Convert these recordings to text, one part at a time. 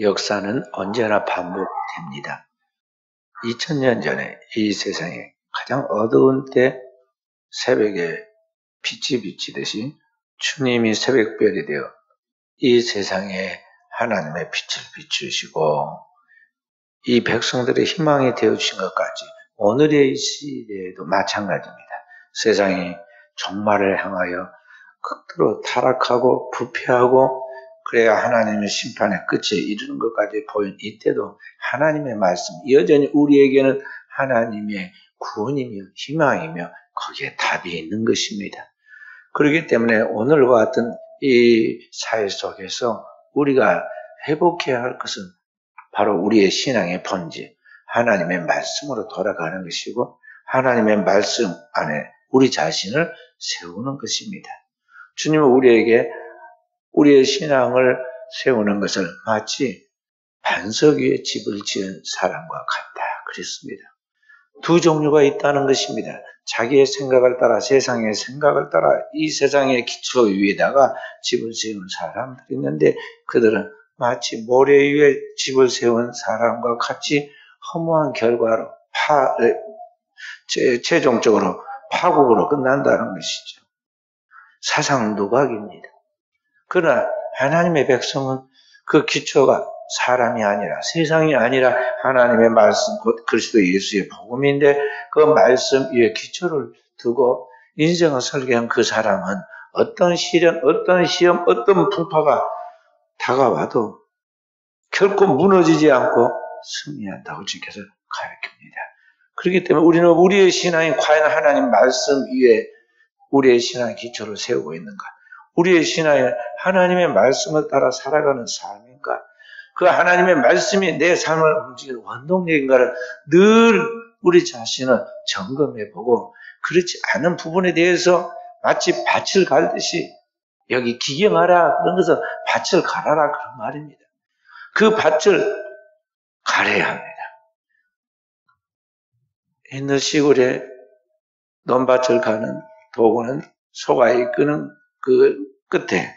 역사는 언제나 반복됩니다. 2000년 전에 이 세상에 가장 어두운 때 새벽에 빛이 비치듯이 주님이 새벽별이 되어 이 세상에 하나님의 빛을 비추시고 이 백성들의 희망이 되어주신 것까지 오늘의 시대에도 마찬가지입니다. 세상이 종말을 향하여 극도로 타락하고 부패하고 그래야 하나님의 심판의 끝에 이르는 것까지 보인 이때도 하나님의 말씀, 여전히 우리에게는 하나님의 구원이며 희망이며 거기에 답이 있는 것입니다. 그렇기 때문에 오늘과 같은 이 사회 속에서 우리가 회복해야 할 것은 바로 우리의 신앙의 본질, 하나님의 말씀으로 돌아가는 것이고 하나님의 말씀 안에 우리 자신을 세우는 것입니다. 주님은 우리에게 우리의 신앙을 세우는 것을 마치 반석 위에 집을 지은 사람과 같다 그랬습니다. 두 종류가 있다는 것입니다. 자기의 생각을 따라 세상의 생각을 따라 이 세상의 기초 위에다가 집을 세운 사람들이 있는데 그들은 마치 모래 위에 집을 세운 사람과 같이 허무한 결과로 최종적으로 파국으로 끝난다는 것이죠. 사상누각입니다. 그러나 하나님의 백성은 그 기초가 사람이 아니라 세상이 아니라 하나님의 말씀 곧 그리스도 예수의 복음인데 그 말씀 위에 기초를 두고 인생을 설계한 그 사람은 어떤 시련, 어떤 시험, 어떤 풍파가 다가와도 결코 무너지지 않고 승리한다고 주께서 가르칩니다. 그렇기 때문에 우리는 우리의 신앙이 과연 하나님 말씀 위에 우리의 신앙의 기초를 세우고 있는가? 우리의 신앙이 하나님의 말씀을 따라 살아가는 삶인가? 그 하나님의 말씀이 내 삶을 움직이는 원동력인가를 늘 우리 자신을 점검해보고 그렇지 않은 부분에 대해서 마치 밭을 갈듯이 여기 기경하라 그런 것은 밭을 갈아라 그런 말입니다. 그 밭을 갈아야 합니다. 옛날 시골에 논밭을 가는 도구는 소가 끄는 그 끝에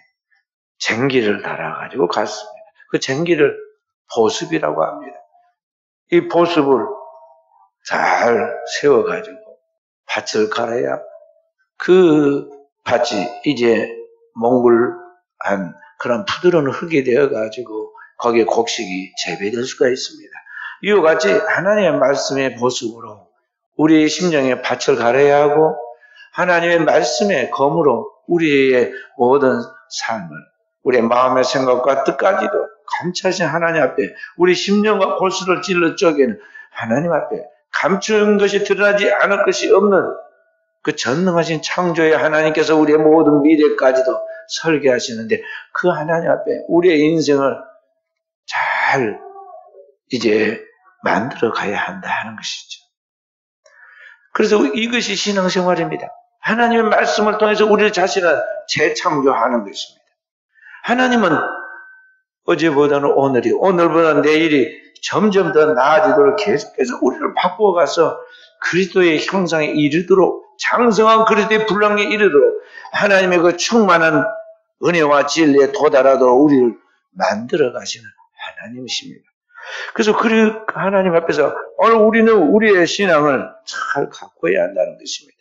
쟁기를 달아가지고 갔습니다. 그 쟁기를 보습이라고 합니다. 이 보습을 잘 세워가지고 밭을 갈아야 그 밭이 이제 몽골한 그런 부드러운 흙이 되어가지고 거기에 곡식이 재배될 수가 있습니다. 이와 같이 하나님의 말씀의 보습으로 우리의 심령의 밭을 갈아야 하고 하나님의 말씀의 검으로 우리의 모든 삶을 우리의 마음의 생각과 뜻까지도 감추신 하나님 앞에 우리 심령과 골수를 찔러 쪼개는 하나님 앞에 감추는 것이 드러나지 않을 것이 없는 그 전능하신 창조의 하나님께서 우리의 모든 미래까지도 설계하시는데 그 하나님 앞에 우리의 인생을 잘 이제 만들어 가야 한다는 것이죠. 그래서 이것이 신앙생활입니다. 하나님의 말씀을 통해서 우리 자신을 재창조하는 것입니다. 하나님은 어제보다는 오늘이, 오늘보다 내일이 점점 더 나아지도록 계속해서 우리를 바꾸어가서 그리스도의 형상에 이르도록 장성한 그리스도의 분량에 이르도록 하나님의 그 충만한 은혜와 진리에 도달하도록 우리를 만들어 가시는 하나님이십니다. 그래서 그 하나님 앞에서 오늘 우리는 우리의 신앙을 잘 가꿔야 한다는 것입니다.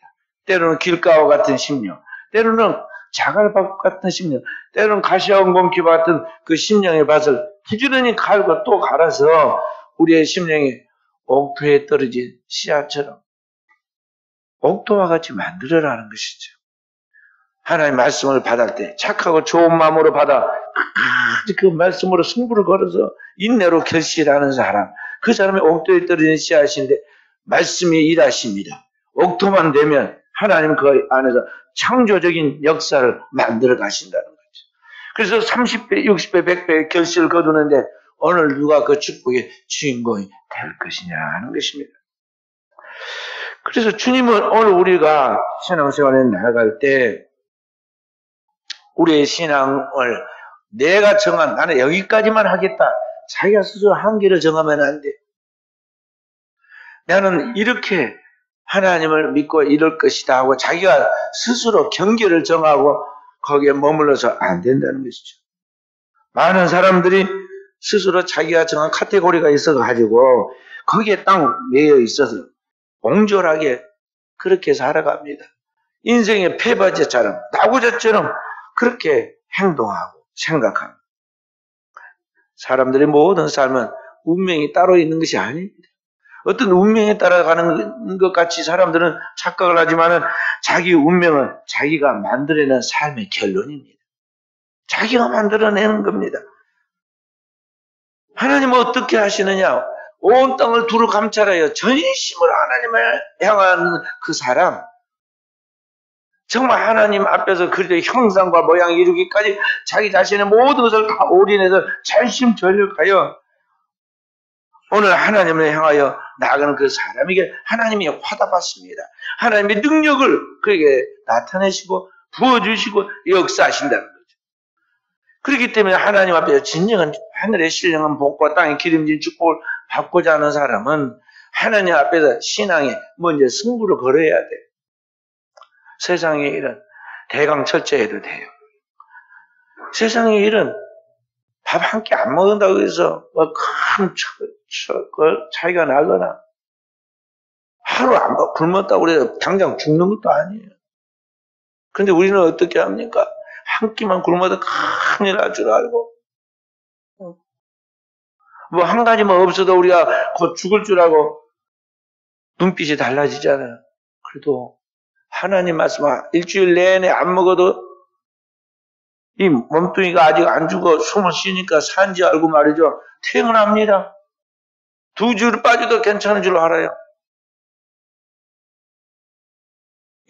때로는 길가와 같은 심령, 때로는 자갈밭 같은 심령, 때로는 가시원공기 같은 그 심령의 밭을 부지런히 갈고 또 갈아서 우리의 심령이 옥토에 떨어진 씨앗처럼 옥토와 같이 만들어라는 것이죠. 하나님의 말씀을 받을 때 착하고 좋은 마음으로 받아 그 말씀으로 승부를 걸어서 인내로 결실하는 사람, 그 사람이 옥토에 떨어진 씨앗인데 말씀이 일하십니다. 옥토만 되면 하나님 그 안에서 창조적인 역사를 만들어 가신다는 거죠. 그래서 30배, 60배, 100배의 결실을 거두는데 오늘 누가 그 축복의 주인공이 될 것이냐 하는 것입니다. 그래서 주님은 오늘 우리가 신앙생활에 나아갈 때 우리의 신앙을 내가 정한 나는 여기까지만 하겠다. 자기가 스스로 한계를 정하면 안 돼. 나는 이렇게 하나님을 믿고 이럴 것이다 하고 자기가 스스로 경계를 정하고 거기에 머물러서 안 된다는 것이죠. 많은 사람들이 스스로 자기가 정한 카테고리가 있어가지고 거기에 딱 매여 있어서 옹졸하게 그렇게 살아갑니다. 인생의 패바지처럼 나고자처럼 그렇게 행동하고 생각합니다. 사람들의 모든 삶은 운명이 따로 있는 것이 아닙니다. 어떤 운명에 따라가는 것 같이 사람들은 착각을 하지만 자기 운명은 자기가 만들어낸 삶의 결론입니다. 자기가 만들어내는 겁니다. 하나님은 어떻게 하시느냐? 온 땅을 두루 감찰하여 전심으로 하나님을 향하는 그 사람, 정말 하나님 앞에서 그리스도의 형상과 모양을 이루기까지 자기 자신의 모든 것을 다 올인해서 전심전력하여 오늘 하나님을 향하여 나아가는 그 사람에게 하나님이 화답하십니다. 하나님의 능력을 그에게 나타내시고 부어주시고 역사하신다는 거죠. 그렇기 때문에 하나님 앞에서 진정한 하늘의 신령한 복과 땅의 기름진 축복을 받고자 하는 사람은 하나님 앞에서 신앙에 먼저 승부를 걸어야 돼요. 세상의 일은 대강 철저해도 돼요. 세상의 일은 밥 한 끼 안 먹는다고 해서 큰 차이가 나거나 하루 안 굶었다고 해서 당장 죽는 것도 아니에요. 그런데 우리는 어떻게 합니까? 한 끼만 굶어도 큰일 날 줄 알고 뭐 한 가지만 없어도 우리가 곧 죽을 줄 알고 눈빛이 달라지잖아요. 그래도 하나님 말씀 일주일 내내 안 먹어도 이 몸뚱이가 아직 안 죽어 숨을 쉬니까 산지 알고 말이죠. 퇴근합니다. 2주 빠져도 괜찮은 줄 알아요.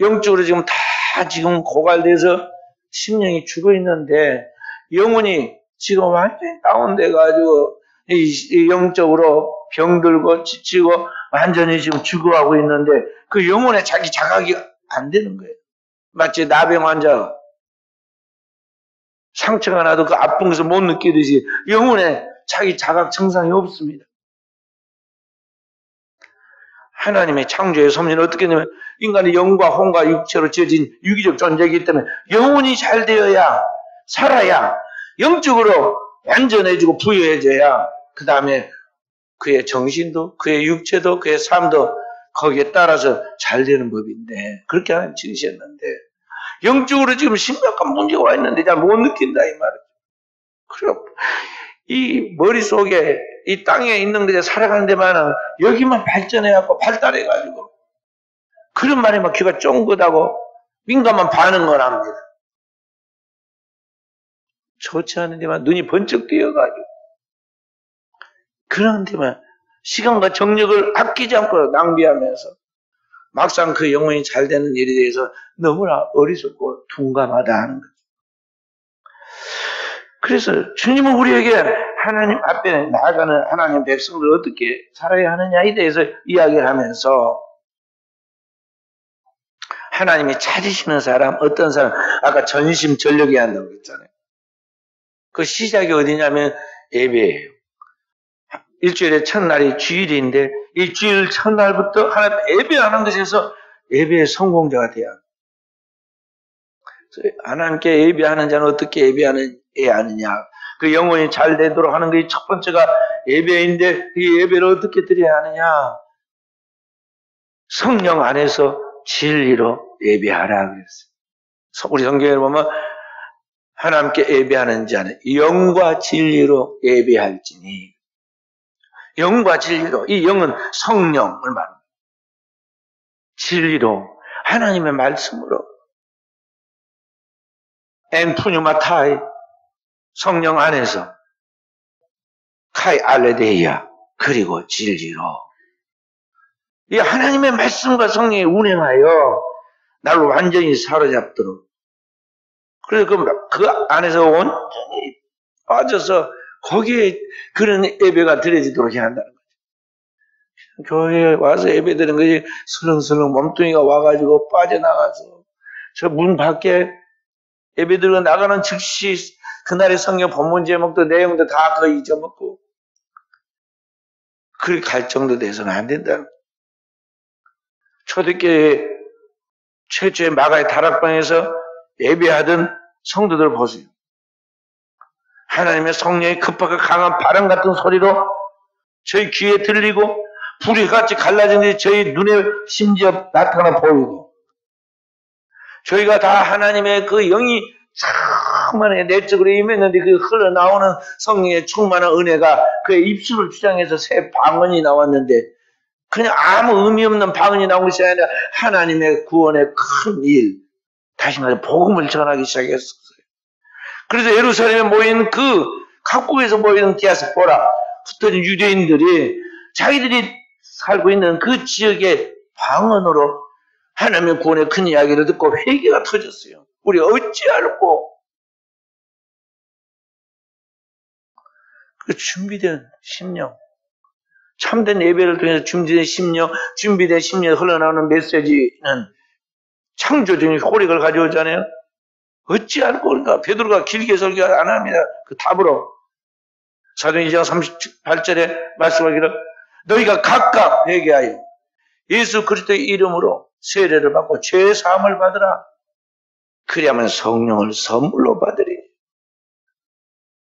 영적으로 지금 다 지금 고갈돼서 심령이 죽어 있는데 영혼이 지금 완전히 다운돼가지고 이 영적으로 병들고 지치고 완전히 지금 죽어가고 있는데 그 영혼에 자기 자각이 안 되는 거예요. 마치 나병 환자가 상처가 나도 그 아픈 것을 못 느끼듯이 영혼에 자기 자각 정상이 없습니다. 하나님의 창조의 섭리는 어떻게 되냐면 인간의 영과 혼과 육체로 지어진 유기적 존재이기 때문에 영혼이 잘 되어야 살아야 영적으로 완전해지고 부유해져야 그 다음에 그의 정신도 그의 육체도 그의 삶도 거기에 따라서 잘 되는 법인데 그렇게 하나님 지으셨는데 영적으로 지금 심각한 문제가 와 있는데 잘 못 느낀다 이 말이죠. 그럼 이 머릿속에 이 땅에 있는 것에 살아가는 데만은 여기만 발전해갖고 발달해가지고 그런 말에 막 귀가 쫑긋하고 민감한 반응을 합니다. 좋지 않은 데만 눈이 번쩍 뜨여가지고 그런 데만 시간과 정력을 아끼지 않고 낭비하면서 막상 그 영혼이 잘 되는 일에 대해서 너무나 어리석고 둔감하다 하는 거죠. 그래서 주님은 우리에게 하나님 앞에 나아가는 하나님 백성들 어떻게 살아야 하느냐에 대해서 이야기를 하면서 하나님이 찾으시는 사람, 어떤 사람, 아까 전심전력해야 한다고 했잖아요. 그 시작이 어디냐면 예배예요. 일주일의 첫날이 주일인데 이 주일 첫날부터 하나님 예배하는 것에서 예배의 성공자가 돼야 합니다. 하나님께 예배하는 자는 어떻게 예배해야 하느냐. 그 영혼이 잘 되도록 하는 게 첫 번째가 예배인데 이 예배를 어떻게 드려야 하느냐. 성령 안에서 진리로 예배하라 그랬어요. 우리 성경에 보면 하나님께 예배하는 자는 영과 진리로 예배할지니 영과 진리로 이 영은 성령을 말합니다. 진리로 하나님의 말씀으로 엔푸뉴마타이 성령 안에서 카이 알레데이아 그리고 진리로 이 하나님의 말씀과 성령이 운행하여 나를 완전히 사로잡도록 그래서 그 안에서 온전히 빠져서 거기에 그런 예배가 드려지도록 해야 한다는 거죠. 교회에 와서 예배 드리는 것이 슬렁슬렁 몸뚱이가 와가지고 빠져나가서 저 문 밖에 예배 드리고 나가는 즉시 그날의 성경 본문 제목도 내용도 다 거의 잊어먹고 그렇게 갈 정도 돼서는 안 된다는 거죠. 초대교회 최초의 마가의 다락방에서 예배하던 성도들 보세요. 하나님의 성령의 급하고 강한 바람 같은 소리로 저희 귀에 들리고 불이 같이 갈라진 게 저희 눈에 심지어 나타나 보이고 저희가 다 하나님의 그 영이 충만하게 내적으로 임했는데 그 흘러나오는 성령의 충만한 은혜가 그의 입술을 주장해서 새 방언이 나왔는데 그냥 아무 의미 없는 방언이 나온 것이 아니라 하나님의 구원의 큰 일, 다시 말해 복음을 전하기 시작했어요. 그래서 예루살렘에 모인 그 각국에서 모이는 디아스포라, 흩어진 유대인들이 자기들이 살고 있는 그 지역의 방언으로 하나님의 구원의 큰 이야기를 듣고 회개가 터졌어요. 우리 어찌 알고 그 준비된 심령, 참된 예배를 통해서 준비된 심령, 준비된 심령에 흘러나오는 메시지는 창조적인 효력을 가져오잖아요. 어찌 알고 그런가? 베드로가 길게 설교 안 합니다. 그 답으로 사도행 2장 38절에 말씀하기를 너희가 각각 회개하여 예수 그리스도의 이름으로 세례를 받고 죄 사함을 받으라. 그리하면 성령을 선물로 받으리.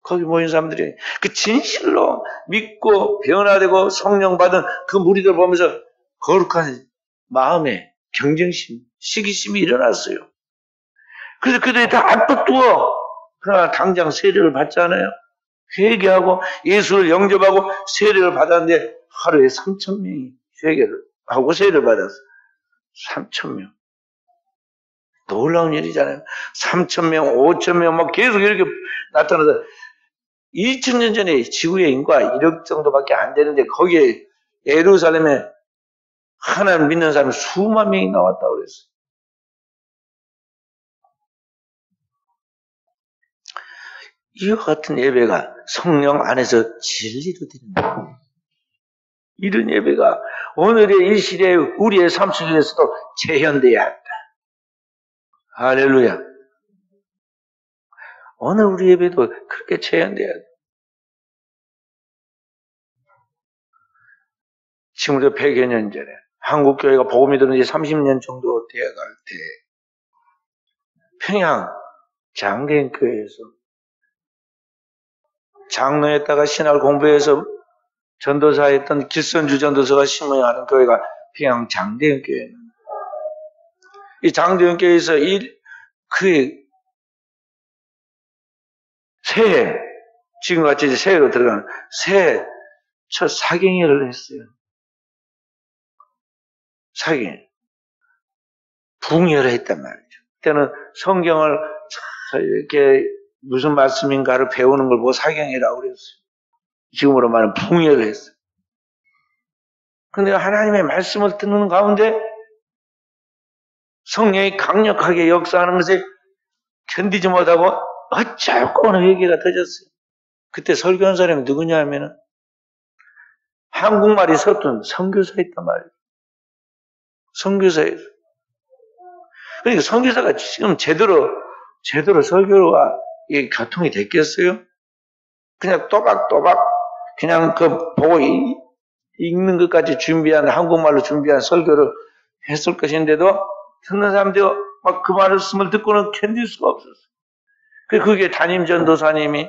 거기 모인 사람들이 그 진실로 믿고 변화되고 성령 받은 그 무리들 보면서 거룩한 마음에 경쟁심, 시기심이 일어났어요. 그래서 그들이 다 앞두어 그러나 당장 세례를 받잖아요. 회개하고 예수를 영접하고 세례를 받았는데 하루에 3,000명이 회개를 하고 세례를 받았어요. 3,000명. 놀라운 일이잖아요. 3,000명, 5,000명 막 계속 이렇게 나타나서 2,000년 전에 지구의 인구가 1억 정도밖에 안 되는데 거기에 예루살렘에 하나님 믿는 사람이 수만 명이 나왔다고 그랬어요. 이와 같은 예배가 성령 안에서 진리로 드립니다. 이런 예배가 오늘의 이 시대에 우리의 삶 속에서도 재현돼야 한다. 할렐루야. 오늘 우리 예배도 그렇게 재현돼야 돼. 지금부터 100여 년 전에 한국교회가 복음이 들은 지 30년 정도 되어갈 때 평양 장대인교회에서 장로했다가 신학을 공부해서 전도사했던 길선주 전도사가 신문하는 교회가 평양 장대인교회는 이 장대인교회에서 그의 새해 지금같이 새해로 들어가는 새해 첫 사경회를 했어요. 사경회 붕회를 했단 말이죠. 그때는 성경을 이렇게 무슨 말씀인가를 배우는 걸 보고 사경회라고 그랬어요. 지금으로 말하면 붕회를 했어요. 근데 하나님의 말씀을 듣는 가운데 성령이 강력하게 역사하는 것에 견디지 못하고 어찌할꼬 하는 회개가 터졌어요. 그때 설교한 사람이 누구냐 하면은 한국말이 서툰 선교사였단 말이에요. 선교사였어요. 그러니까 선교사가 지금 제대로 설교가 교통이 됐겠어요? 그냥 또박또박 그냥 그 보고 읽는 것까지 준비한 한국말로 준비한 설교를 했을 것인데도 듣는 사람들이 막 그 말씀을 듣고는 견딜 수가 없었어요. 그게 담임 전도사님이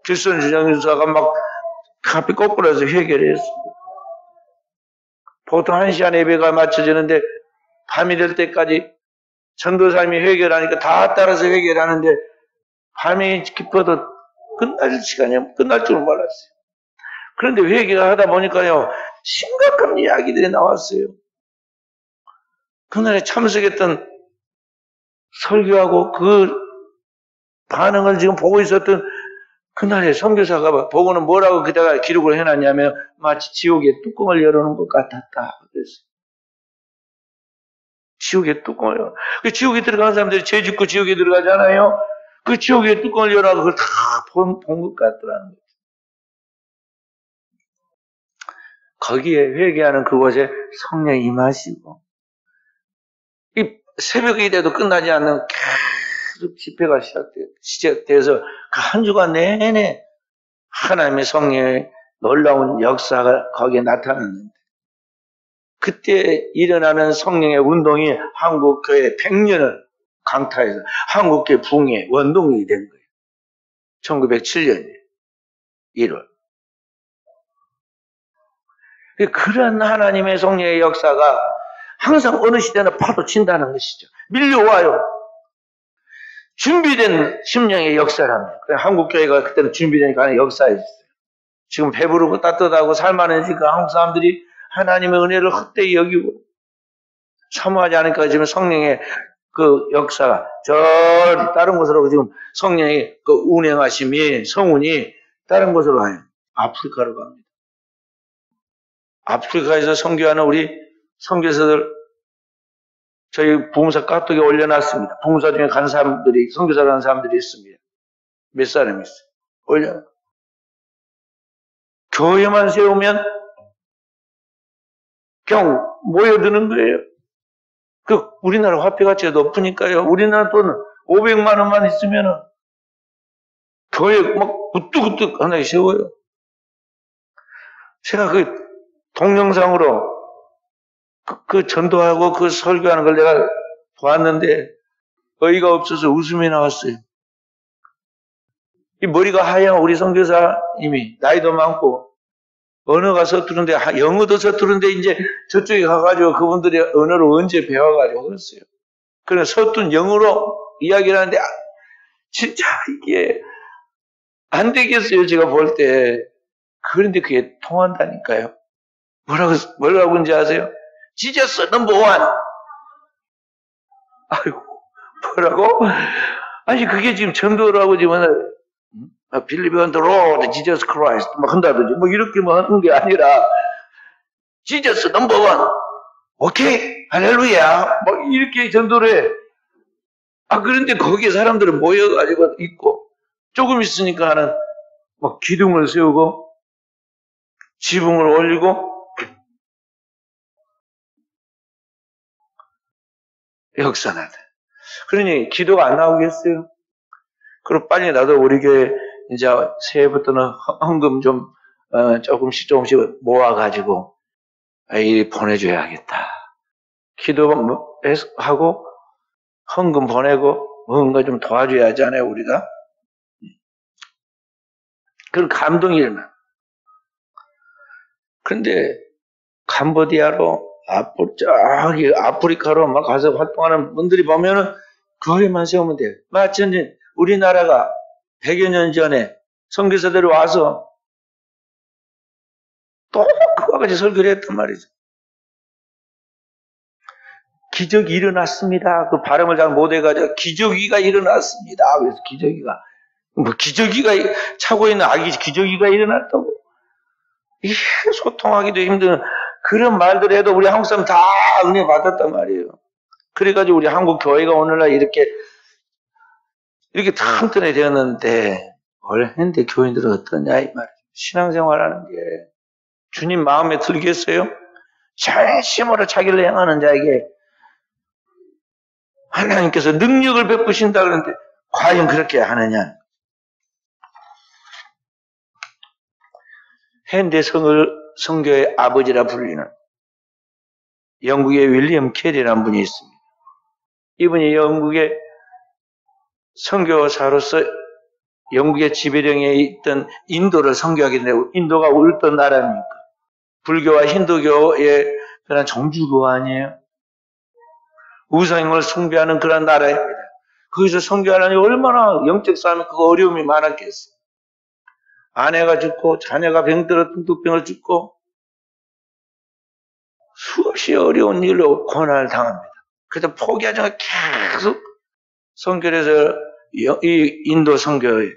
길선주 전도사가 막 앞에 거꾸로 해서 회개를 했어요. 보통 1시간 예배가 맞춰지는데 밤이 될 때까지 전도사님이 회개를 하니까 다 따라서 회개를 하는데 밤이 깊어도 끝날 줄 몰랐어요. 그런데 회개를 하다 보니까요, 심각한 이야기들이 나왔어요. 그날에 참석했던 설교하고 그 반응을 지금 보고 있었던 그날의 선교사가 보고는 뭐라고 그다가 기록을 해놨냐면 마치 지옥의 뚜껑을 열어놓은 것 같았다. 그랬어요. 지옥의 뚜껑을 열어. 그 지옥에 들어가는 사람들이 죄 짓고 지옥에 들어가잖아요. 그 지옥의 뚜껑을 열어서 그걸 다 본 것 같더라는 거죠. 거기에 회개하는 그곳에 성령이 임하시고 이 새벽이 돼도 끝나지 않는 계속 집회가 시작돼서 그 한 주간 내내 하나님의 성령의 놀라운 역사가 거기에 나타났는데 그때 일어나는 성령의 운동이 한국교회 100년을 강타해서 한국교회 붕의 원동력이 된 거예요. 1907년 1월. 그런 하나님의 성령의 역사가 항상 어느 시대나 파도 친다는 것이죠. 밀려와요. 준비된 심령의 역사랍니다. 한국교회가 그때는 준비된 역사였어요. 지금 배부르고 따뜻하고 살만해지니까 한국 사람들이 하나님의 은혜를 헛되이 여기고 사모하지 않으니까 지금 성령의 그 역사가 저 다른 곳으로 지금 성령의 그 운행하심이 성운이 다른 곳으로 가요. 아프리카로 갑니다. 아프리카에서 선교하는 우리 선교사들 저희 부흥사 카톡에 올려놨습니다. 부흥사 중에 간 사람들이 선교사 간 사람들이 있습니다. 몇 사람이 있어요. 올려. 교회만 세우면 그냥 모여드는 거예요. 그 우리나라 화폐 가치가 높으니까요. 우리나라 돈 500만 원만 있으면은 교회 막 우뚝우뚝 하나 세워요. 제가 그 동영상으로 그 전도하고 그 설교하는 걸 내가 보았는데 어이가 없어서 웃음이 나왔어요. 이 머리가 하얀 우리 선교사님이 나이도 많고 언어가 서투른데 영어도 서투른데 이제 저쪽에 가가지고 그분들이 언어를 언제 배워가지고 그랬어요. 그래 서툰 영어로 이야기를 하는데 진짜 이게 안 되겠어요. 제가 볼 때. 그런데 그게 통한다니까요. 뭐라고 하는지 아세요? Jesus number one. 아이고, 뭐라고? 아니, 그게 지금 전도라고 지금, Believe on the Lord, Jesus Christ, 막 한다든지, 뭐 이렇게 뭐 하는 게 아니라, Jesus number one. 오케이, 할렐루야. 막 이렇게 전도를 해. 그런데 거기에 사람들은 모여가지고 있고, 조금 있으니까 하는, 막 기둥을 세우고, 지붕을 올리고, 역사나다. 그러니 기도가 안 나오겠어요? 그럼 빨리 나도 우리 교회 이제 새해부터는 헌금 좀 조금씩 모아가지고 보내줘야겠다. 기도하고 헌금 보내고 뭔가 좀 도와줘야 하잖아요, 우리가. 그런 감동이 일어나. 그런데 캄보디아로 저기 아프리카로 막 가서 활동하는 분들이 보면은 교회만 세우면 돼요. 마치 우리나라가 100여 년 전에 선교사들이 와서 또 그와 같이 설교를 했단 말이죠. 기적이 일어났습니다. 그 발음을 잘 못해가지고 기저귀가 일어났습니다. 그래서 기저귀가 뭐 기저귀가 차고 있는 아기 기저귀가 일어났다고. 이게 소통하기도 힘든 그런 말들 해도 우리 한국 사람 다 은혜 받았단 말이에요. 그래가지고 우리 한국 교회가 오늘날 이렇게 튼튼해 되었는데 원래 했는데 교인들은 어떠냐 이 말이에요. 신앙생활하는 게 주님 마음에 들겠어요? 전심으로 자기를 향하는 자에게 하나님께서 능력을 베푸신다 그러는데 과연 그렇게 하느냐? 현대 선교의 아버지라 불리는 영국의 윌리엄 캐리라는 분이 있습니다. 이분이 영국의 선교사로서 영국의 지배령에 있던 인도를 선교하게 되고 인도가 어떤 나라입니까? 불교와 힌두교의 그런 종주교 아니에요? 우상을 숭배하는 그런 나라입니다. 거기서 선교하려니 얼마나 영적 싸움에 그 어려움이 많았겠어요. 아내가 죽고 자녀가 병들어 뚱뚱병을 죽고 수없이 어려운 일로 고난을 당합니다. 그래서 포기하지 않고 계속 선교를 해서 이 인도 선교의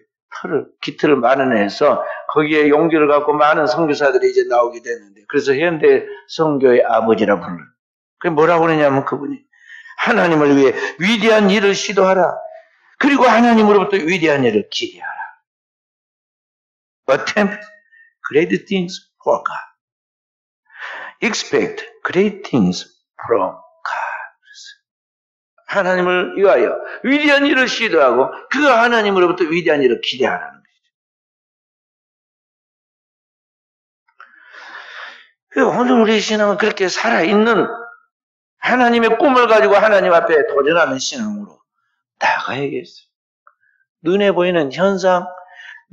기틀을 마련해서 거기에 용기를 갖고 많은 선교사들이 이제 나오게 됐는데 그래서 현대 선교의 아버지라 불러요. 그게 뭐라고 그러냐면 그분이 하나님을 위해 위대한 일을 시도하라. 그리고 하나님으로부터 위대한 일을 기대하라. Attempt great things for God. Expect great things from God. 하나님을 위하여 위대한 일을 시도하고 그 하나님으로부터 위대한 일을 기대하라는 것이죠. 오늘 우리 신앙은 그렇게 살아있는 하나님의 꿈을 가지고 하나님 앞에 도전하는 신앙으로 나가야겠어요. 눈에 보이는 현상,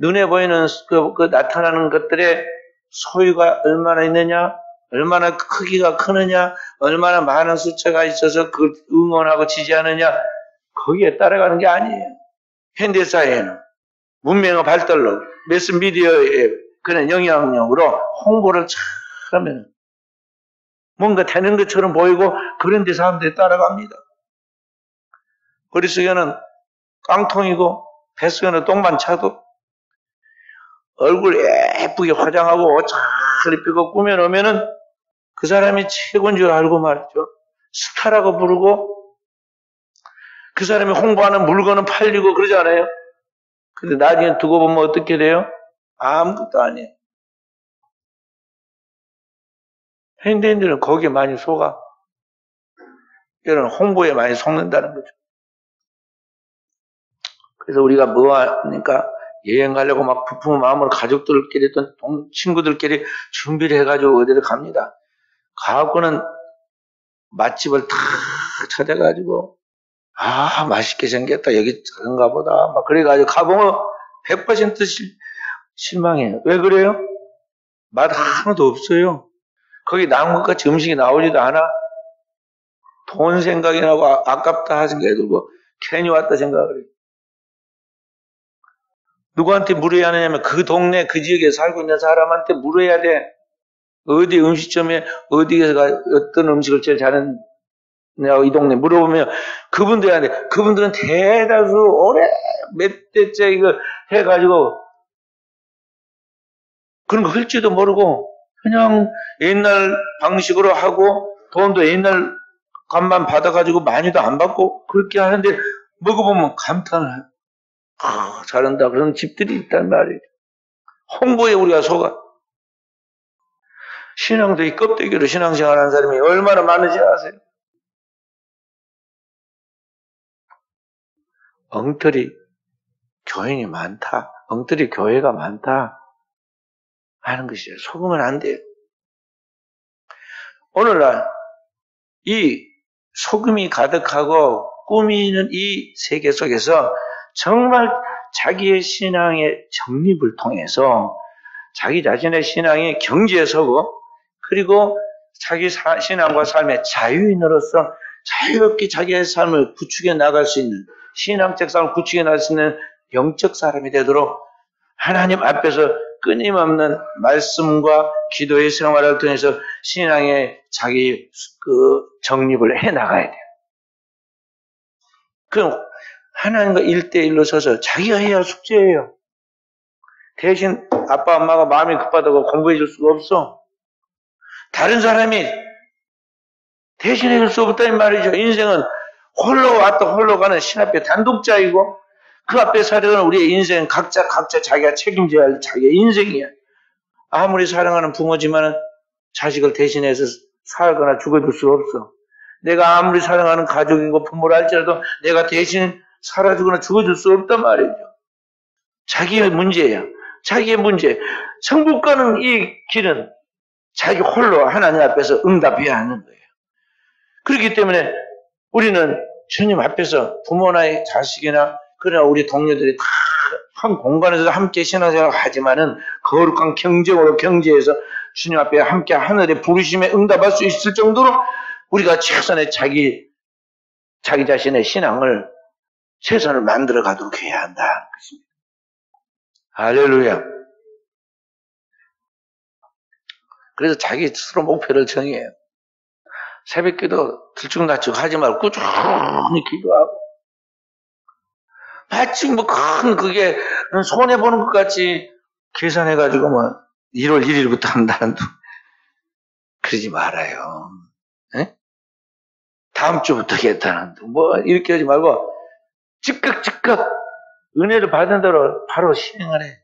눈에 보이는 그 나타나는 것들의 소유가 얼마나 있느냐, 얼마나 크기가 크느냐, 얼마나 많은 숫자가 있어서 그 응원하고 지지하느냐, 거기에 따라가는 게 아니에요. 현대사회에는 문명의 발달로 매스미디어의 그런 영향력으로 홍보를 하면 뭔가 되는 것처럼 보이고 그런데 사람들이 따라갑니다. 머릿속에는 깡통이고 뱃속에는 똥만 차도 얼굴 예쁘게 화장하고 옷 잘 입히고 꾸며놓으면은 그 사람이 최고인 줄 알고 말이죠. 스타라고 부르고 그 사람이 홍보하는 물건은 팔리고 그러지 않아요? 근데 나중에 두고 보면 어떻게 돼요? 아무것도 아니에요. 현대인들은 거기에 많이 속아. 이런 홍보에 많이 속는다는 거죠. 그래서 우리가 뭐 하니까 여행 가려고 막 부푼 마음으로 가족들끼리 또 친구들끼리 준비를 해가지고 어디를 갑니다. 가갖고는 맛집을 탁 찾아가지고 아 맛있게 생겼다 여기 작은가 보다 막 그래가지고 가보면 100% 실망해요. 왜 그래요? 맛 하나도 없어요. 거기 나온 것 같이 음식이 나오지도 않아. 돈 생각이 나고 아깝다 생각이 들고 괜히 왔다 생각을 해요. 누구한테 물어야 하느냐면 그 동네 그 지역에 살고 있는 사람한테 물어야 돼. 어디 음식점에 어디가 어떤 음식을 제일 잘하는 이 동네 물어보면 그분들한테 그분들은 대다수 오래 몇 대째 이거 해가지고 그런 거 할지도 모르고 그냥 옛날 방식으로 하고 돈도 옛날 값만 받아가지고 많이도 안 받고 그렇게 하는데 먹어보면 감탄을 해요. 아, 잘한다 그런 집들이 있단 말이에요. 홍보에 우리가 속아. 신앙도 이 껍데기로 신앙생활 하는 사람이 얼마나 많은지 아세요? 엉터리 교인이 많다. 엉터리 교회가 많다. 하는 것이에요. 속으면 안 돼요. 오늘날 이 속음이 가득하고 꾸미는 이 세계 속에서 정말 자기의 신앙의 정립을 통해서 자기 자신의 신앙의 경지에 서고 그리고 자기 신앙과 삶의 자유인으로서 자유롭게 자기의 삶을 구축해 나갈 수 있는 신앙적 삶을 구축해 나갈 수 있는 영적 사람이 되도록 하나님 앞에서 끊임없는 말씀과 기도의 생활을 통해서 신앙의 자기 그 정립을 해 나가야 돼요. 그럼 하나님과 1대1로 서서 자기가 해야 할 숙제예요. 대신 아빠 엄마가 마음이 급하다고 공부해 줄 수가 없어. 다른 사람이 대신해 줄 수 없다는 말이죠. 인생은 홀로 왔다 홀로 가는 신 앞에 단독자이고 그 앞에 살아가는 우리의 인생은 각자 자기가 책임져야 할 자기의 인생이야. 아무리 사랑하는 부모지만 자식을 대신해서 살거나 죽어줄 수 없어. 내가 아무리 사랑하는 가족이고 부모를 할지라도 내가 대신 살아주거나 죽어줄 수 없단 말이죠. 자기의 문제야. 자기의 문제. 천국 가는 이 길은 자기 홀로 하나님 앞에서 응답해야 하는 거예요. 그렇기 때문에 우리는 주님 앞에서 부모나 자식이나 그러나 우리 동료들이 다 한 공간에서 함께 신앙생활을 하지만은 거룩한 경쟁으로 경제해서 주님 앞에 함께 하늘의 부르심에 응답할 수 있을 정도로 우리가 최선의 자기 자신의 신앙을 최선을 만들어 가도록 해야 한다는 것입니다. 할렐루야. 그래서 자기 스스로 목표를 정해요. 새벽기도 들쭉날쭉 하지 말고 꾸준히 기도하고 마치 뭐 큰 그게 손해보는 것 같이 계산해가지고 뭐 1월 1일부터 한다는 그러지 말아요. 에? 다음 주부터 하겠다는 뭐 이렇게 하지 말고 즉각 은혜를 받은 대로 바로 실행을 해.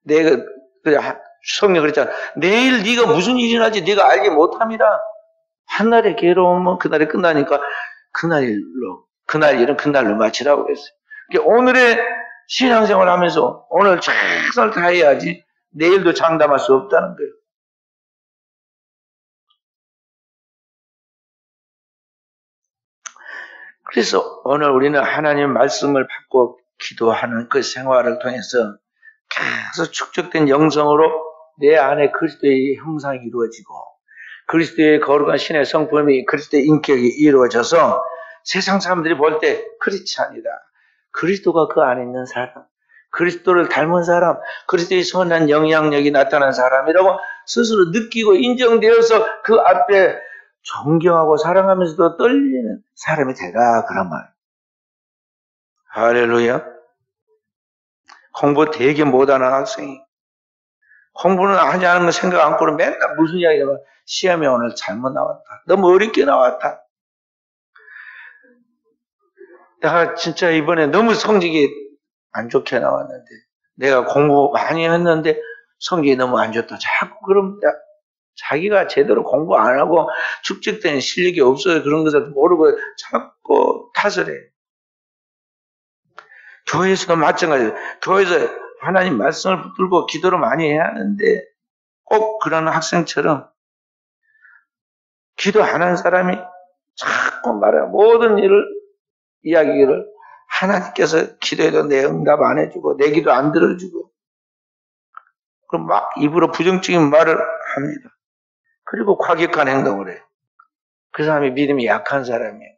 내가 성령 그랬잖아. 내일 네가 무슨 일이 나지 네가 알지 못합니다. 한날의 괴로움은 그날이 끝나니까 그날 일은 그날로 마치라고 했어요. 그러니까 오늘의 신앙생활 하면서 오늘 최선을 다해야지 내일도 장담할 수 없다는 거예요. 그래서 오늘 우리는 하나님의 말씀을 받고 기도하는 그 생활을 통해서 계속 축적된 영성으로 내 안에 그리스도의 형상이 이루어지고 그리스도의 거룩한 신의 성품이 그리스도의 인격이 이루어져서 세상 사람들이 볼 때 그렇지 아니다. 그리스도가 그 안에 있는 사람, 그리스도를 닮은 사람, 그리스도의 선한 영향력이 나타난 사람이라고 스스로 느끼고 인정되어서 그 앞에 존경하고 사랑하면서도 떨리는 사람이 되라 그런 말. 할렐루야. 공부 되게 못하는 학생이 공부는 하지 않으면 생각 안 하고 맨날 무슨 이야기냐면 시험에 오늘 잘못 나왔다. 너무 어렵게 나왔다. 내가 진짜 이번에 너무 성적이 안 좋게 나왔는데 내가 공부 많이 했는데 성적이 너무 안 좋다. 자꾸 그럼 자기가 제대로 공부 안 하고 축적된 실력이 없어서 그런 것을 모르고 자꾸 탓을 해. 교회에서도 마찬가지예요. 교회에서 하나님 말씀을 붙들고 기도를 많이 해야 하는데 꼭 그런 학생처럼 기도 안 한 사람이 자꾸 말해요. 모든 이야기를 하나님께서 기도해도 내 응답 안 해주고 내 기도 안 들어주고 그럼 막 입으로 부정적인 말을 합니다. 그리고 과격한 행동을 해요. 그 사람이 믿음이 약한 사람이에요.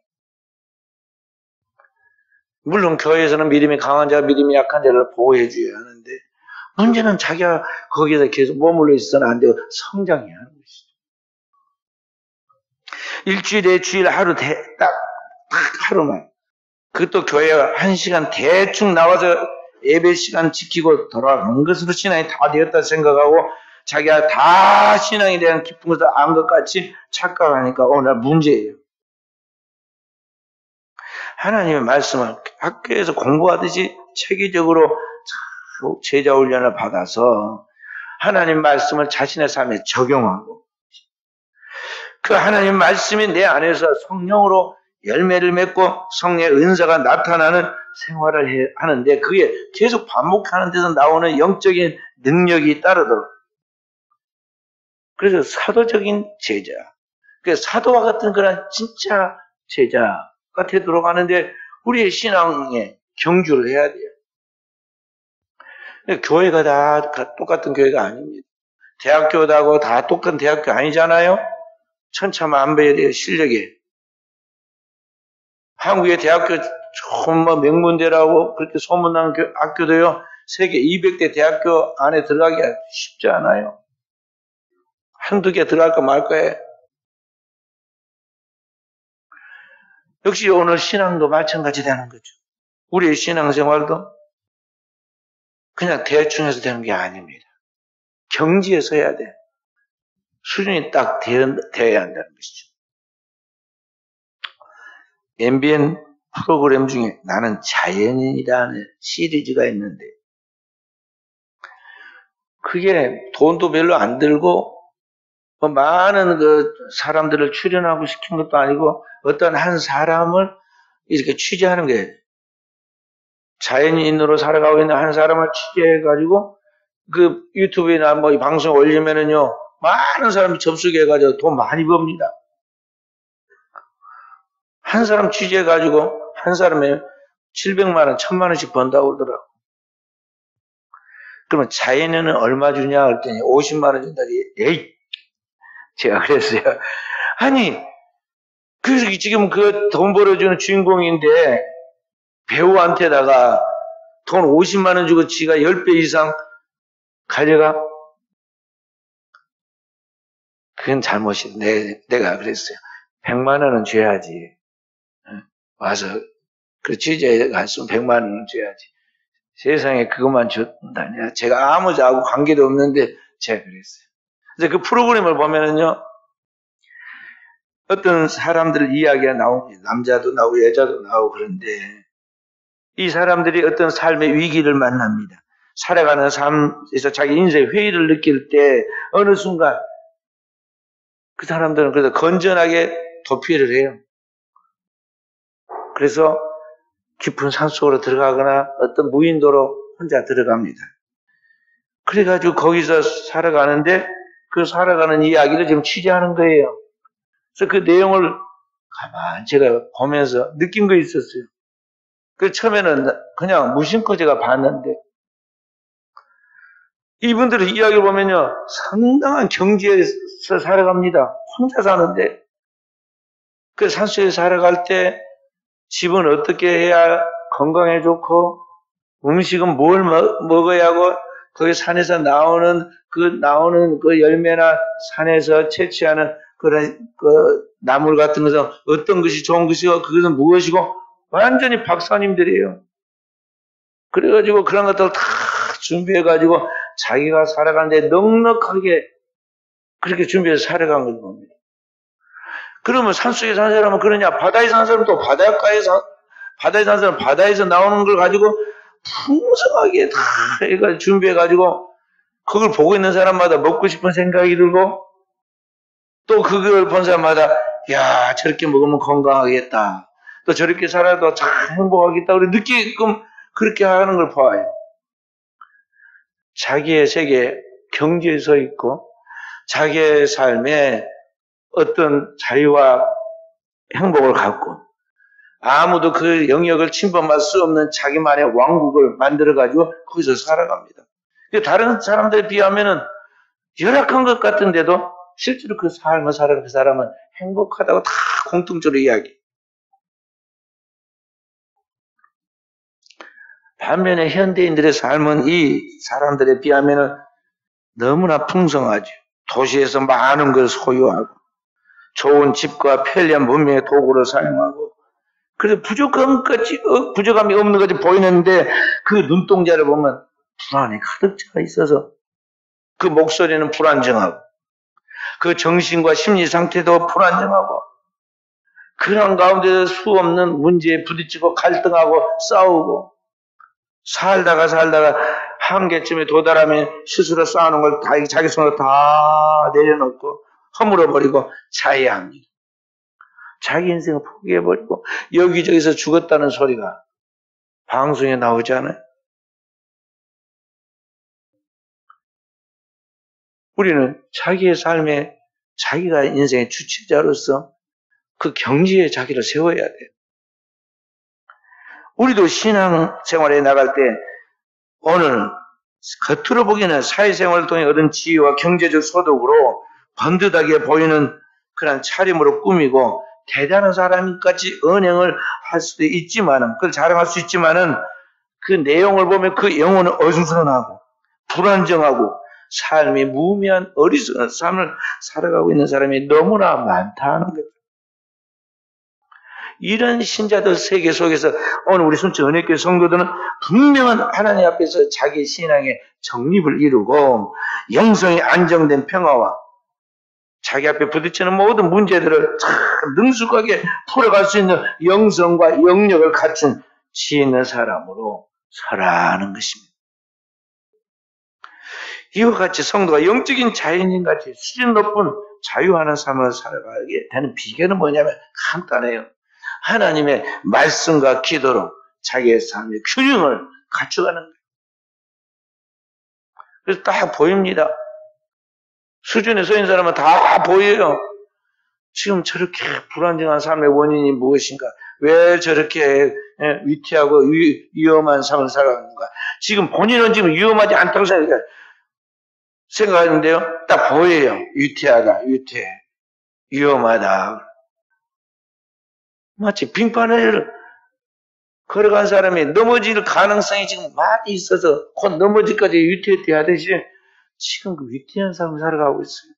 물론 교회에서는 믿음이 강한 자가 믿음이 약한 자를 보호해줘야 하는데 문제는 자기가 거기서 계속 머물러 있어서는 안 되고 성장해야 하는 것이죠. 일주일에 주일 하루 딱 하루만 그것도 교회 1시간 대충 나와서 예배 시간 지키고 돌아간 것으로 신앙이 다 되었다 생각하고 자기가 다 신앙에 대한 깊은 것을 안 것 같이 착각하니까 오늘 문제예요. 하나님의 말씀을 학교에서 공부하듯이 체계적으로 제자 훈련을 받아서 하나님 말씀을 자신의 삶에 적용하고 그 하나님 말씀이 내 안에서 성령으로 열매를 맺고 성령의 은사가 나타나는 생활을 하는데 그게 계속 반복하는 데서 나오는 영적인 능력이 따르도록 그래서 사도적인 제자 그 사도와 같은 그런 진짜 제자가 되도록 하는데 우리의 신앙에 경주를 해야 돼요. 교회가 다 똑같은 교회가 아닙니다. 대학교하고 다 똑같은 대학교 아니잖아요. 천차만별의 실력이. 한국의 대학교 정말 명문대라고 그렇게 소문난 학교도요. 세계 200대 대학교 안에 들어가기가 쉽지 않아요. 한두 개 들어갈까 말까요. 역시 오늘 신앙도 마찬가지 되는 거죠. 우리의 신앙생활도 그냥 대충 해서 되는 게 아닙니다. 경지에서 해야 돼. 수준이 딱 되어야 한다는 것이죠. MBN 프로그램 중에 나는 자연인이라는 시리즈가 있는데 그게 돈도 별로 안 들고 많은 그 사람들을 출연하고 시킨 것도 아니고 어떤 한 사람을 이렇게 취재하는 게 자연인으로 살아가고 있는 한 사람을 취재해가지고 그 유튜브나 뭐 방송 올리면은요 많은 사람이 접속해가지고 돈 많이 법니다. 한 사람 취재해가지고 한 사람에 700만 원, 1000만 원씩 번다고 그러더라고. 그러면 자연인은 얼마 주냐 그랬더니 50만 원 준다. 에이, 제가 그랬어요. 아니, 그래서 지금 그 돈 벌어주는 주인공인데 배우한테다가 돈 50만 원 주고 지가 10배 이상 가져가? 그건 잘못이다. 내가 그랬어요. 100만 원은 줘야지. 와서 그 취재에 갔으면 100만 원은 줘야지. 세상에 그것만 줬다냐. 제가 아무자하고 관계도 없는데 제가 그랬어요. 그래서 그 프로그램을 보면은요. 어떤 사람들 이야기가 나옵니다. 남자도 나오고 여자도 나오고 그런데 이 사람들이 어떤 삶의 위기를 만납니다. 살아가는 삶에서 자기 인생의 회의를 느낄 때 어느 순간 그 사람들은 그래서 건전하게 도피를 해요. 그래서 깊은 산속으로 들어가거나 어떤 무인도로 혼자 들어갑니다. 그래가지고 거기서 살아가는데 그 살아가는 이야기를 지금 취재하는 거예요. 그래서 그 내용을 가만히 제가 보면서 느낀 거 있었어요. 그 처음에는 그냥 무심코 제가 봤는데 이분들의 이야기를 보면요 상당한 경지에서 살아갑니다. 혼자 사는데 그 산속에 살아갈 때 집은 어떻게 해야 건강에 좋고 음식은 뭘 먹어야 하고 거기 산에서 나오는 그 열매나 산에서 채취하는 그런 그 나물 같은 것은 어떤 것이 좋은 것이고 그것은 무엇이고 완전히 박사님들이에요. 그래가지고 그런 것들 다 준비해가지고 자기가 살아가는데 넉넉하게 그렇게 준비해서 살아간 걸 봅니다. 그러면 산속에 사는 사람은 그러냐? 바다에 사는 사람은 또 바다에 사는 사람은 바다에서 나오는 걸 가지고 풍성하게 다 해가 준비해가지고 그걸 보고 있는 사람마다 먹고 싶은 생각이 들고 또 그걸 본 사람마다 야 저렇게 먹으면 건강하겠다. 또 저렇게 살아도 참 행복하겠다. 우리 느끼게끔 그렇게 하는 걸 봐요. 자기의 세계 경지에 서 있고 자기의 삶에 어떤 자유와 행복을 갖고 아무도 그 영역을 침범할 수 없는 자기만의 왕국을 만들어가지고 거기서 살아갑니다. 다른 사람들에 비하면은 열악한 것 같은데도 실제로 그 삶을 살아가는 그 사람은 행복하다고 다 공통적으로 이야기. 반면에 현대인들의 삶은 이 사람들에 비하면은 너무나 풍성하죠. 도시에서 많은 걸 소유하고 좋은 집과 편리한 문명의 도구를 사용하고 그래서 부족함이 없는 것이 보이는데 그 눈동자를 보면 불안이 가득 차 있어서 그 목소리는 불안정하고 그 정신과 심리 상태도 불안정하고 그런 가운데 수 없는 문제에 부딪히고 갈등하고 싸우고 살다가 한계쯤에 도달하면 스스로 쌓아놓은 걸 다 자기 손으로 다 내려놓고 허물어버리고 자해합니다. 자기 인생을 포기해버리고 여기저기서 죽었다는 소리가 방송에 나오지 않아요? 우리는 자기의 삶에 자기가 인생의 주체자로서 그 경지에 자기를 세워야 돼요. 우리도 신앙생활에 나갈 때 오늘 겉으로 보기에는 사회생활을 통해 얻은 지위와 경제적 소득으로 번듯하게 보이는 그런 차림으로 꾸미고 대단한 사람까지 언행을 할 수도 있지만은 그걸 자랑할 수 있지만은 그 내용을 보면 그 영혼은 어수선하고 불안정하고 삶이 무의미한 어리석은 삶을 살아가고 있는 사람이 너무나 많다는 거죠. 이런 신자들 세계 속에서 오늘 우리 순천 은혜교회 성도들은 분명한 하나님 앞에서 자기 신앙의 정립을 이루고 영성이 안정된 평화와 자기 앞에 부딪히는 모든 문제들을 참 능숙하게 풀어갈 수 있는 영성과 영력을 갖춘 지 있는 사람으로 살아가는 것입니다. 이와 같이 성도가 영적인 자연인같이 수준 높은 자유하는 삶을 살아가게 되는 비결은 뭐냐면 간단해요. 하나님의 말씀과 기도로 자기의 삶의 균형을 갖춰가는 거예요. 그래서 딱 보입니다. 수준에 서 있는 사람은 다 보여요. 지금 저렇게 불안정한 삶의 원인이 무엇인가? 왜 저렇게 위태하고 위험한 삶을 살아가는가? 지금 본인은 지금 위험하지 않다고 생각하는데요. 딱 보여요. 위태하다, 위험하다. 마치 빙판을 걸어간 사람이 넘어질 가능성이 지금 많이 있어서 곧 넘어질까지 위태위태 하듯이 지금 그 위태한 삶을 살아가고 있어요.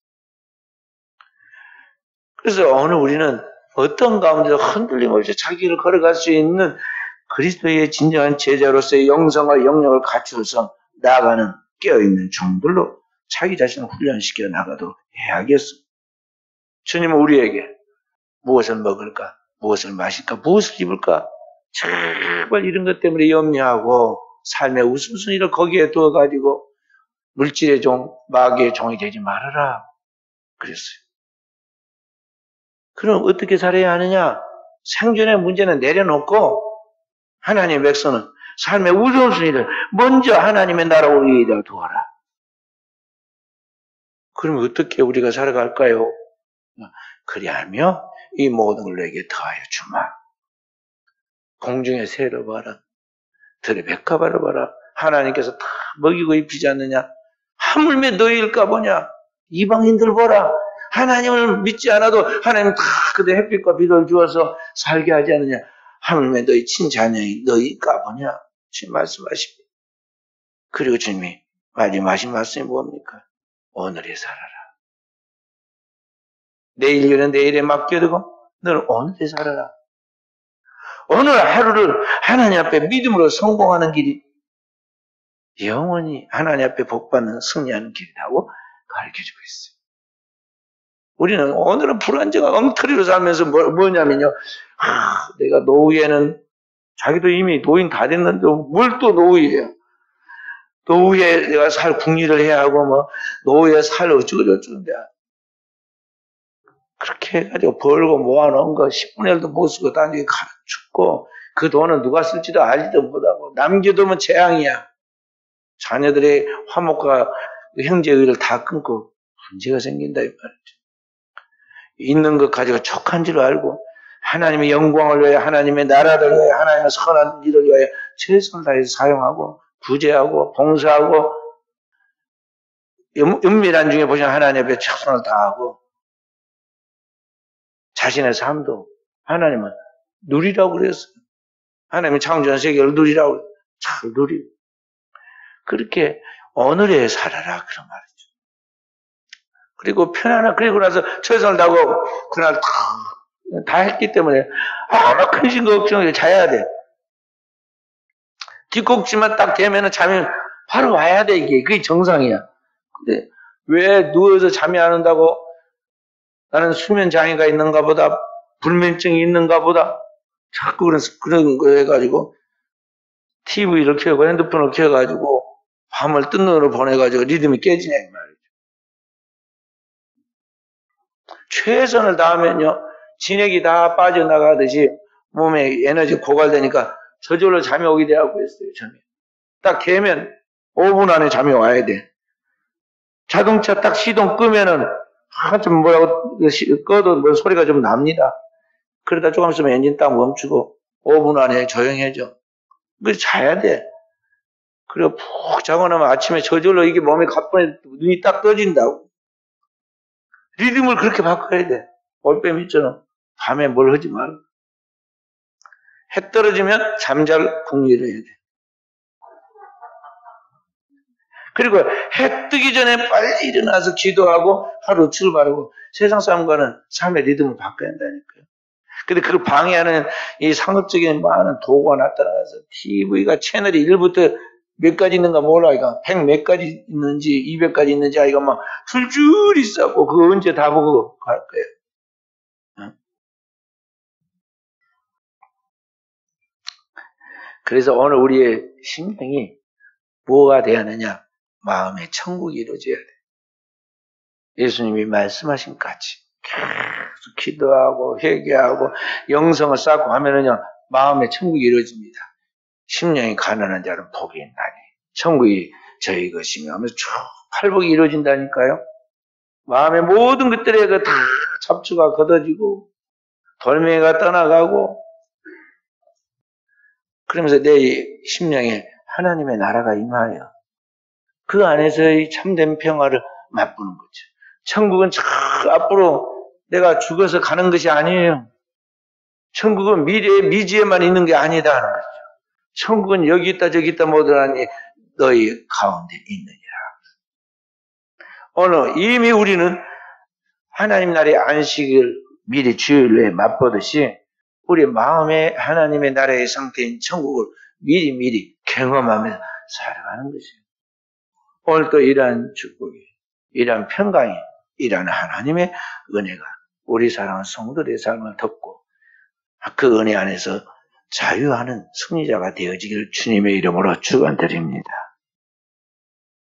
그래서 오늘 우리는 어떤 가운데서 흔들림 없이 자기를 걸어갈 수 있는 그리스도의 진정한 제자로서의 영성과 영역을 갖추어서 나아가는 깨어있는 종들로 자기 자신을 훈련시켜 나가도록 해야겠습니다. 주님은 우리에게 무엇을 먹을까? 무엇을 마실까? 무엇을 입을까? 제발 이런 것 때문에 염려하고 삶의 우선순위를 거기에 두어가지고 물질의 종, 마귀의 종이 되지 말아라. 그랬어요. 그럼 어떻게 살아야 하느냐? 생존의 문제는 내려놓고 하나님의 백성은 삶의 우선순위를 먼저 하나님의 나라를 위에다 두어라. 그럼 어떻게 우리가 살아갈까요? 그리하며 이 모든 걸 내게 더하여 주마. 공중의 새를 봐라. 들의 백합화를 봐라. 하나님께서 다 먹이고 입히지 않느냐? 하물며 너희일까 보냐? 이방인들 보라. 하나님을 믿지 않아도 하나님 다 그대 햇빛과 비를 주어서 살게 하지 않느냐? 하물며 너희 친자녀인 너희일까 보냐? 주님 말씀하십니다. 그리고 주님이 마지막하신 말씀이 뭡니까? 오늘에 살아라. 내일 일은 내일에 맡겨두고 너는 오늘에 살아라. 오늘 하루를 하나님 앞에 믿음으로 성공하는 길이 영원히 하나님 앞에 복받는 승리하는 길이라고 가르쳐주고 있어요. 우리는 오늘은 불안정한 엉터리로 살면서 뭐냐면요. 내가 노후에는 자기도 이미 노인 다 됐는데 뭘 또 노후예요. 노후에 내가 살 궁리를 해야 하고 뭐 노후에 살 어쩌고저쩌는데 그렇게 해가지고 벌고 모아놓은 거 10분의 1도 못 쓰고 나중에 죽고 그 돈은 누가 쓸지도 알지도 못하고 남겨두면 재앙이야. 자녀들의 화목과 형제의를 다 끊고 문제가 생긴다 이 말이죠. 있는 것 가지고 척한 줄 알고 하나님의 영광을 위해 하나님의 나라를 위해 하나님의 선한 일을 위해 최선을 다해서 사용하고 구제하고 봉사하고 은밀한 중에 보시면 하나님 앞에 최선을 다하고 자신의 삶도 하나님은 누리라고 그랬어요. 하나님이 창조한 세계를 누리라고 잘 누리고 그렇게 오늘에 살아라 그런 말이죠. 그리고 편안한 그리고 나서 최선을 다하고 그날 다 했기 때문에 큰 신거 걱정이 자야 돼. 뒷꼭지만 딱 되면은 잠이 바로 와야 돼 이게 그게 정상이야. 근데 왜 누워서 잠이 안 온다고 나는 수면 장애가 있는가 보다 불면증이 있는가 보다 자꾸 그런 거 해가지고 TV를 켜고 핸드폰을 켜가지고 밤을 뜬 눈으로 보내가지고 리듬이 깨지냐 이 말이죠. 최선을 다하면요 진액이 다 빠져나가듯이 몸에 에너지 고갈되니까 저절로 잠이 오게 되라고 했어요. 잠이 딱 되면 5분 안에 잠이 와야 돼. 자동차 딱 시동 끄면은 좀 뭐라고 꺼도 뭐 소리가 좀 납니다. 그러다 조금 있으면 엔진 딱 멈추고 5분 안에 조용해져. 그래서 자야 돼. 그리고 푹 자고 나면 아침에 저절로 이게 몸에 가뿐히 눈이 딱 떠진다고. 리듬을 그렇게 바꿔야 돼. 올빼미처럼 밤에 뭘 하지 말고. 해 떨어지면 잠잘 궁리를 해야 돼. 그리고 해 뜨기 전에 빨리 일어나서 기도하고 하루 출발하고 세상 사람과는 삶의 리듬을 바꿔야 한다니까요. 근데 그걸 방해하는 이 상업적인 많은 도구가 나타나서 TV가 채널이 1부터 몇 가지 있는가 몰라. 이거 100 몇 가지 있는지 200가지 있는지 이거 막 줄줄이 있고 그거 언제 다 보고 갈 거예요. 응? 그래서 오늘 우리의 심령이 뭐가 돼야 하느냐? 마음의 천국이 이루어져야 돼. 예수님이 말씀하신 같이 계속 기도하고 회개하고 영성을 쌓고 하면은요 마음의 천국이 이루어집니다. 심령이 가난한 자는 복이 있나니 천국이 저희 것이며 하면서 쭉 팔복이 이루어진다니까요. 마음의 모든 것들에 그 다 잡초가 걷어지고 돌멩이가 떠나가고 그러면서 내 심령에 하나님의 나라가 임하여 그 안에서의 참된 평화를 맛보는 거죠. 천국은 저 앞으로 내가 죽어서 가는 것이 아니에요. 천국은 미래의 미지에만 있는 게 아니다는 거죠. 천국은 여기 있다 저기 있다 못하니 너희 가운데 있느니라. 오늘 이미 우리는 하나님 나라의 안식을 미리 주일에 맛보듯이 우리 마음에 하나님의 나라의 상태인 천국을 미리 경험하면서 살아가는 것이에요. 오늘 또 이러한 축복이, 이러한 평강이, 이러한 하나님의 은혜가 우리 사랑하는 성도들의 삶을 덮고 그 은혜 안에서 자유하는 승리자가 되어지기를 주님의 이름으로 축원드립니다.